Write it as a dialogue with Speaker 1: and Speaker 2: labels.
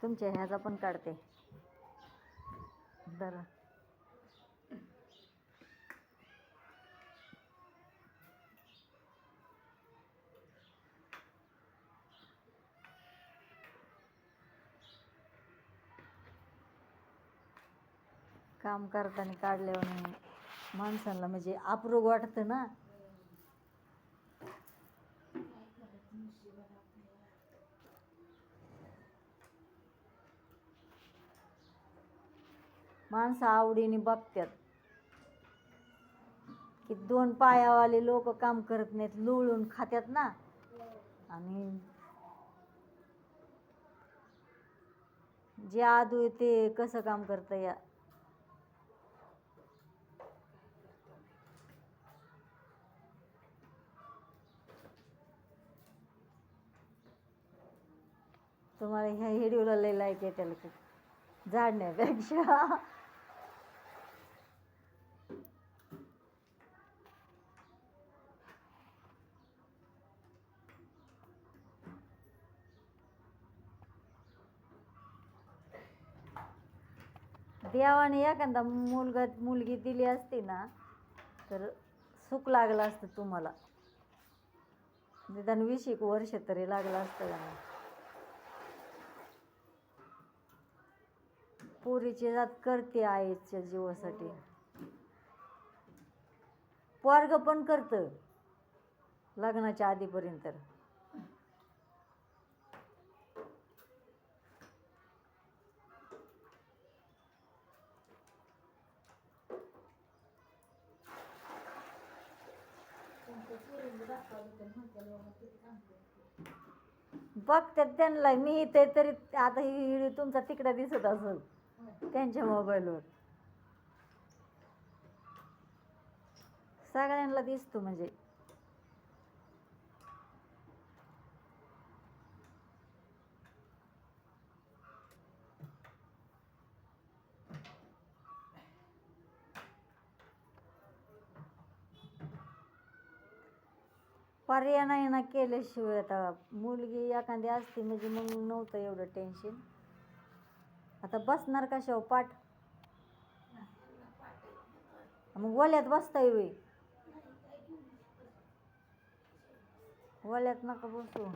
Speaker 1: तुमच्या ह्याचा पण काढते जरा. काम करताना काढल्यावर माणसाला म्हणजे अप्रूप वाटतं ना. माणसं आवडीने बघतात की 2 पायावाले लोक काम करत नाहीत, लुळून खात्यात ना. आणि जे आदू ते कसं काम करतं या. तुम्हाला ह्या व्हिडिओला लय लाईक आहे त्याला खूप झाडण्यापेक्षा. देवाने एखादा मुलगी दिली असती ना तर सुख लागलं असतं तुम्हाला. निदान 20 वर्ष तरी लागलं असतं ना. पोरीची जात करते आईच्या जीवासाठी, पोरग पण करतं लग्नाच्या आधीपर्यंत. बघतात त्यांना मी इथे तरी. आता ही व्हिडिओ तुमचा तिकडे दिसत असेल त्यांच्या मोबाईलवर, सगळ्यांना दिसतो. म्हणजे पर्याय नाही ना केल्याशिवाय. आता मुलगी एखादी असती म्हणजे मग नव्हतं एवढं टेन्शन. आता बसणार कशावर पाठ. मग वल्यात बसताय वे, वल्यात नका बसू.